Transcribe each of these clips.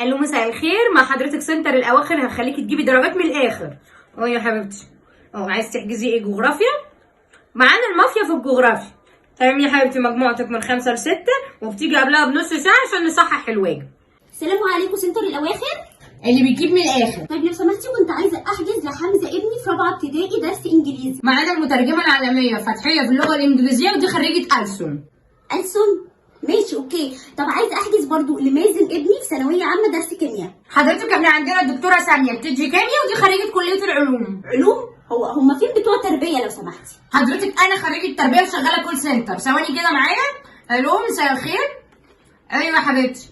الو مساء الخير، مع حضرتك سنتر الاواخر، هخليكي تجيبي درجات من الاخر. يا حبيبتي. عايز تحجزي ايه؟ جغرافيا؟ معانا المافيا في الجغرافيا. تمام يا حبيبتي، مجموعتك من 5 ل6 وبتيجي قبلها بنص ساعه عشان نصحح الواجب. السلام عليكم سنتر الاواخر. اللي بيجيب من الاخر. طيب لو سمحتي، كنت عايزه احجز لحمزه ابني في رابعه ابتدائي درس انجليزي. معانا المترجمه العالميه فتحيه في اللغه الانجليزيه، ودي خريجه ألسن. ألسن؟ ماشي اوكي. طب عايزه احجز برضو لمازن ابني في ثانويه عامه درس كيمياء. حضرتك احنا عندنا الدكتوره ساميه بتدي كيمياء، ودي خريجه كليه العلوم. علوم؟ هم فين بتوع تربيه لو سمحتي؟ حضرتك انا خريجه تربيه وشغاله كول سنتر. ثواني كده معايا. الو مساء الخير. ايوه يا حبيبتي،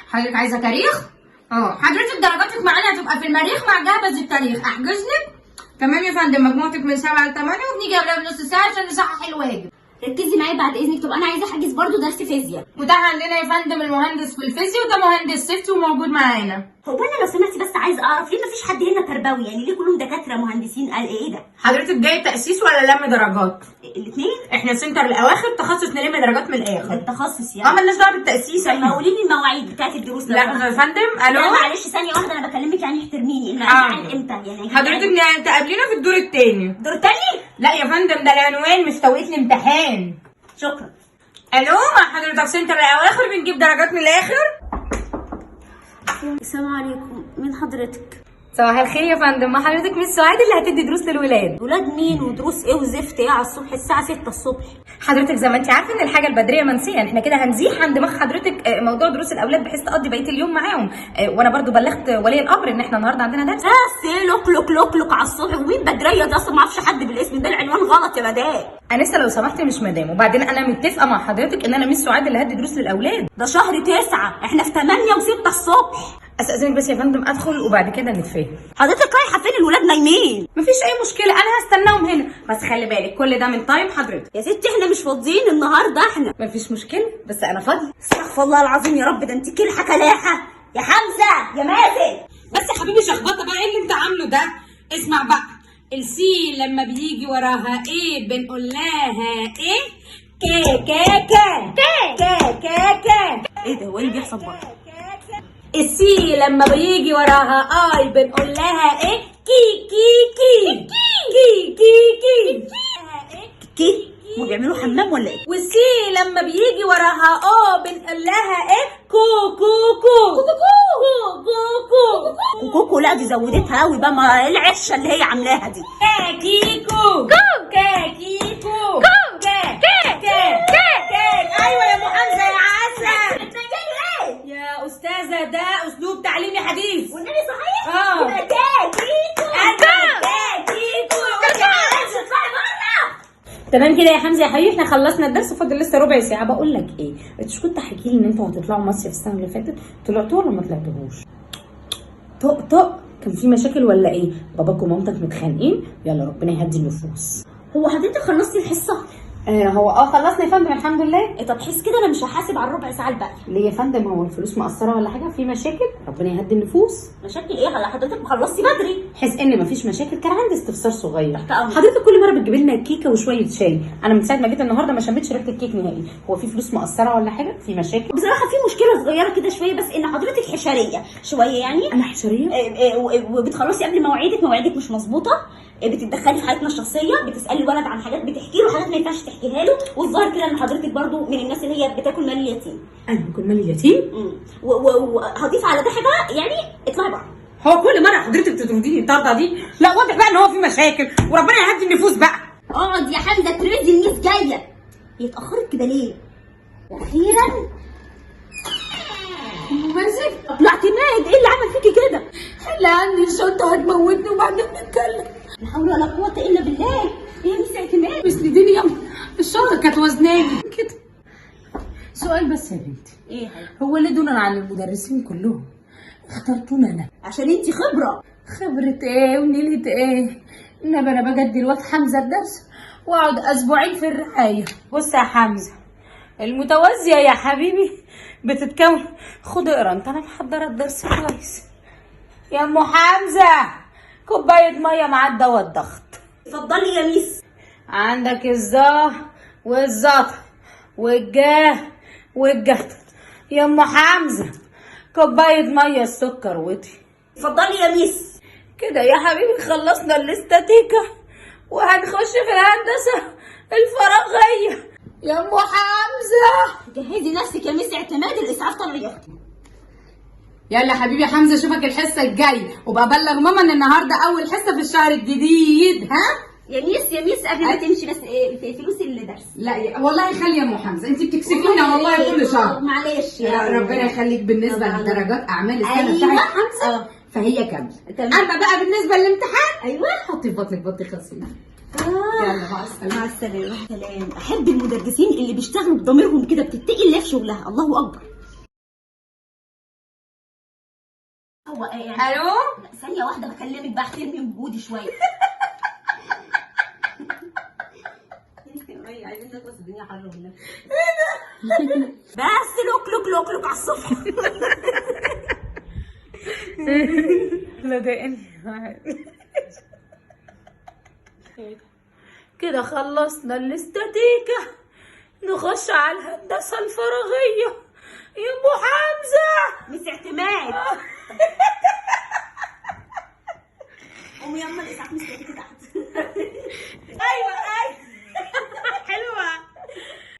حضرتك عايزه تاريخ؟ حضرتك درجاتك معانا هتبقى في المريخ مع جهبذ التاريخ. احجز لك. تمام يا فندم، مجموعتك من 7 ل 8 وبنيجي قبلها بنص ساعه عشان نصحح الواجب. ركزي معايا بعد اذنك. طب انا عايزه احجز برضو درس فيزياء. متاح عندنا يا فندم المهندس في الفيزياء، وده مهندس سيفتي وموجود معانا. هو انا لو سمحتي بس عايزه اعرف ليه مفيش حد هنا تربوي؟ يعني ليه كلهم دكاتره مهندسين؟ قال ايه ده؟ حضرتك جاي تاسيس ولا لم درجات؟ الاثنين. احنا سنتر الاواخر، تخصص نلم درجات من الاخر. التخصص يعني؟ مالناش دعوه بالتاسيس. ما قولي لي المواعيد بتاعت الدروس. لا يا فندم. الو لا معلش ثانيه واحده، انا بكلمك يعني احترميني. الميعاد امتى يعني؟ حضرتك تقابلينا في الدور الثاني. الدور الثاني؟ لا يا فندم، ده العنوان مش توقيت الامتحان. شكرا. الو مع حضرتك سنتر الاواخر، بنجيب درجات من الاخر. السلام عليكم، مين حضرتك؟ صباح الخير يا فندم، مع حضرتك مس سعاد اللي هتدي دروس للولاد. ولاد مين ودروس ايه وزفت ايه على الصبح الساعه 6 الصبح؟ حضرتك زي ما انت عارفه ان الحاجه البدريه منسيه، احنا كده هنزيح عن دماغ حضرتك موضوع دروس الاولاد بحيث تقضي بقيه اليوم معاهم. وانا برضو بلغت ولي الامر ان احنا النهارده عندنا درس. بس لوك لوك لوك لوك على الصبح، ومين بدريه ده؟ اصلا ما اعرفش حد بالاسم ده، العنوان غلط يا مدام. انسه لو سمحتي مش مدام، وبعدين انا متفقه مع حضرتك ان انا مس سعاد اللي هدي دروس للاولاد. ده شهر 9، احنا في 8 و6 الصبح. استاذنك بس يا فندم ادخل وبعد كده نتفاهم. حضرتك رايحه فين؟ الولاد نايمين. مفيش اي مشكله، انا هستناهم هنا، بس خلي بالك كل ده من تايم حضرتك. يا ستي احنا مش فاضيين النهارده احنا. مفيش مشكله، بس انا فاضيه. استغفر الله العظيم يا رب، ده انت كلحه كلاحه يا حمزه يا مازن. بس يا حبيبي شخبطه بقى، ايه اللي انت عامله ده؟ اسمع بقى، السي لما بيجي وراها ايه بنقول لها ايه؟ كا كا كا كا كا كا. ايه ده؟ هو ايه اللي بيحصل بره؟ السي لما بيجي وراها اي بنقول لها ايه؟ كي كي كي كي كي كي كي. هما بيعملوا حمام ولا ايه؟ والسي لما بيجي وراها او بنقول لها ايه؟ كو كو كو كو كو كو كوكو. لا دي زودتها قوي بقى، ما العشه اللي هي عاملاها دي. كاكيكو كاكيكو ايوه يا محمزه يا عسل. انت جاي ايه يا استاذه؟ ده اسلوب تعليمي حديث. والنبي صحيح؟ اه كاكيكو. تمام كده يا حمزه يا حبيبي، احنا خلصنا الدرس وفاضل لسه ربع ساعه. بقول لك ايه، انت مش كنت حكي لي ان انتوا هتطلعوا مصيف السنه اللي فاتت؟ طلعتوا ولا ما طلعتوش؟ طق كان في مشاكل ولا ايه؟ باباك ومامتك متخانقين؟ يلا ربنا يهدي النفوس. هو حضرتك خلصتي الحصه؟ هو خلصنا يا فندم الحمد لله. طب حس كده، انا مش هحاسب على الربع ساعه الباقيه. ليه يا فندم؟ هو الفلوس مقصره ولا حاجه؟ في مشاكل؟ ربنا يهدي النفوس. مشاكل ايه؟ هلا حضرتك خلصتي بدري. حس ان مفيش مشاكل، كان عندي استفسار صغير. تحت أمرك. حضرتك كل مره بتجيب لنا كيكه وشويه شاي، انا من ساعه ما جيت النهارده ما شميتش ريحه الكيك نهائي. هو في فلوس مقصره ولا حاجه؟ في مشاكل؟ بصراحه في مشكله صغيره كده شويه، بس ان حضرتك حشريه شويه يعني. انا حشريه؟ وبتخلصي قبل مواعيدك مش مظبوطه. بتتدخلي في حياتنا الشخصيه، بتسالي الولد عن حاجات، بتحكي له حاجات ما ينفعش تحكيها له، والظاهر كده ان حضرتك برضو من الناس اللي هي بتاكل مال اليتيم. انا باكل مال اليتيم؟ وهضيف على ده حاجه يعني، اطلعي بره. هو كل مره حضرتك بتطرديني الطرده دي؟ لا واضح بقى ان هو في مشاكل، وربنا يهدي النفوس بقى. اقعد يا حمزه، تريزي الناس جايه. هي اتاخرت كده ليه؟ اخيرا مازن طلعتي ماجد، ايه اللي عمل فيكي كده؟ لا عندي الشنطه هتموتني وبعدين نتكلم. لا حول ولا قوه الا بالله. ايه يا ميس اعتماد؟ بس دي يوم الشنطه كانت وزناني كده. سؤال بس يا بنتي، ايه هو ليه دونا عن المدرسين كلهم اخترتونا انا؟ عشان انتي خبره. خبرة ايه ونيلة ايه؟ انما انا بجدي الواد حمزه الدرس واقعد اسبوعين في الرعايه. بص يا حمزه، المتوازيه يا حبيبي بتتكون. خد اقرا انت، انا محضره الدرس كويس. يا ام حمزه كوبايه ميه مع الدواء الضغط. اتفضلي يا ميس. عندك الظا والزط والجاه والجهد. يا ام حمزه كوبايه ميه السكر وطي. اتفضلي يا ميس. كده يا حبيبي خلصنا الاستاتيكا وهنخش في الهندسه الفراغيه. يا ام حمزه جهزي نفسك يا ميس اعتماد، الاسعاف طلع ياخدك. يلا حبيبي حمزه اشوفك الحصه الجايه، وبقى بلغ ماما ان النهارده اول حصه في الشهر الجديد. ها يا ميس قبل ما تمشي بس في فلوس الدرس. لا والله خلي يا ام حمزه، انت بتكسفينا والله كل شهر. معلش ربنا يخليك. بالنسبه لدرجات اعمال السنه أيوة. بتاعت حمزه فهي كامله. تمام. اما بقى بالنسبه للامتحان ايوه حطي في بطنك بطي خصيص. يلا مع السلامه. مع السلامه. سلام. احب المدرسين اللي بيشتغلوا بضميرهم كده، بتتقي الله في شغلها. الله اكبر. هو يعني الو ثانيه واحده بكلمك بقى، احترمي وجودي شويه. عايزين نخلص الدنيا حر والله. بس لوك لوك لوك لوك على الصبح. لا ضايقني. كده خلصنا الاستاتيكا، نخش على الهندسه الفراغيه. يا ابو حمزه ميس اعتماد. قومي يلا الاسعاف مستنيكي تحت. ايوه